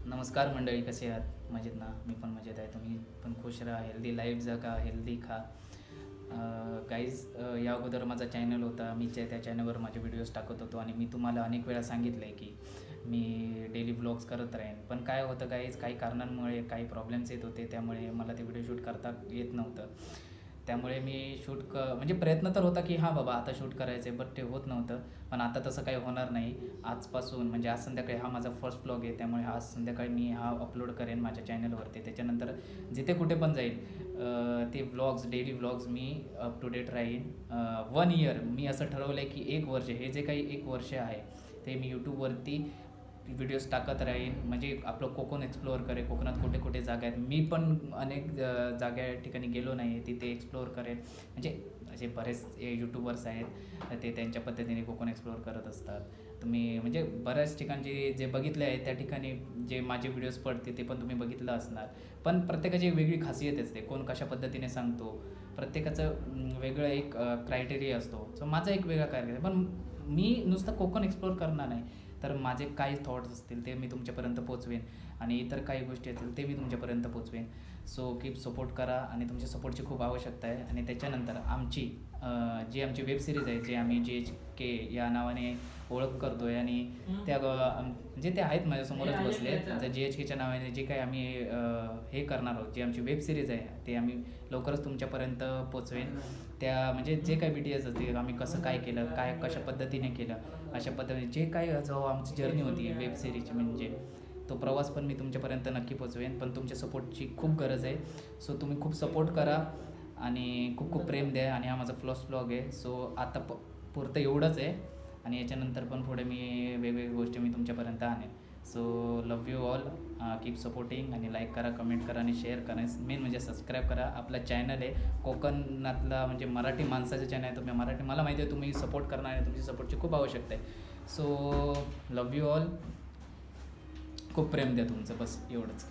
नमस्कार मंडळी, कसे आहात? मजेत ना? मी पण मजेत आहे. तुम्ही पण खुश राहा, हेल्दी लाईफ जगा, हेल्दी खा. गाईज, या अगोदर माझा चॅनल होता. मी त्या चॅनलवर माझे व्हिडिओज टाकत होतो आणि मी तुम्हाला अनेक वेळा सांगितलं आहे की मी डेली व्लॉग्स करत राहीन. पण काय होतं गाईज, काही कारणांमुळे काही प्रॉब्लेम्स येत होते, त्यामुळे मला ते व्हिडिओ शूट करता येत नव्हतं. त्यामुळे मी म्हणजे प्रयत्न तर होता की हां बाबा आता शूट करायचं आहे, बट ते होत नव्हतं. पण आता तसं काही होणार नाही. आजपासून म्हणजे आज संध्याकाळी हा माझा फर्स्ट व्लॉग आहे, त्यामुळे आज संध्याकाळी मी हा अपलोड करेन माझ्या चॅनलवरती. त्याच्यानंतर जिथे कुठे पण जाईल ते व्लॉग्स, डेली व्लॉग्स मी अप टू डेट राहीन. 1 इयर मी असं ठरवलं आहे की 1 वर्ष, हे जे काही 1 वर्ष आहे ते मी यूट्यूबवरती व्हिडिओज टाकत राहीन. म्हणजे आपलं कोकण एक्सप्लोअर करेन. कोकणात कुठे कुठे जागा आहेत, मी पण अनेक जागा ठिकाणी गेलो नाही आहे, तिथे एक्सप्लोअर करेन. म्हणजे असे बरेच यूट्यूबर्स आहेत, ते त्यांच्या पद्धतीने कोकण एक्सप्लोअर करत असतात. तुम्ही म्हणजे बऱ्याच ठिकाणचे जे बघितले आहे त्या ठिकाणी जे माझे व्हिडिओज पडते ते पण तुम्ही बघितलं असणार. पण प्रत्येकाची वेगळी खासियत असते, कोण कशा पद्धतीने सांगतो, प्रत्येकाचं वेगळं एक क्रायटेरिया असतो. सो माझा एक वेगळा क्रायटेरिया. पण मी नुसतं कोकण एक्सप्लोअर करणार नाही, तर माझे काही थॉट्स असतील ते मी तुमच्यापर्यंत पोचवेन आणि इतर काही गोष्टी असतील ते मी तुमच्यापर्यंत पोचवेन. सो कीप सपोर्ट करा आणि तुमच्या सपोर्टची खूप आवश्यकता आहे. आणि त्याच्यानंतर जी आमची वेब सिरीज आहे, जे आम्ही JHK या नावाने ओळख करतो आहे, आणि म्हणजे ते आहेत माझ्यासमोरच बसले आहेत. JHKच्या नावाने जे काही आम्ही हे करणार आहोत, जी आमची वेब सिरीज आहे ते आम्ही लवकरच तुमच्यापर्यंत पोचवेन. त्या म्हणजे जे काही BTS असतील, आम्ही कसं काय केलं, कशा पद्धतीने केलं, अशा पद्धतीने जे काही जो आमची जर्नी होती वेब सिरीजची, म्हणजे तो प्रवास पण मी तुमच्यापर्यंत नक्की पोचवेन. पण तुमच्या सपोर्टची खूप गरज आहे. सो तुम्ही खूप सपोर्ट करा आणि खूप खूप प्रेम द्या. आणि हा माझा फर्स्ट व्लॉग आहे, सो आता पुरतं एवढंच आहे. आणि याच्यानंतर पण पुढे मी वेगवेगळ्या गोष्टी मी तुमच्यापर्यंत आणेन. So love you all. Keep supporting आणि लाईक करा, कमेंट करा आणि शेअर करा. मेन म्हणजे सबस्क्राईब करा. आपला चॅनल आहे कोकणातला, म्हणजे मराठी माणसाचं चॅनल आहे. तुम्ही मराठी, मला माहिती आहे तुम्ही सपोर्ट करणार आहे, तुमची सपोर्टची खूप आवश्यकता आहे. So love you all. खूप प्रेम द्या तुमचं, बस एवढंच.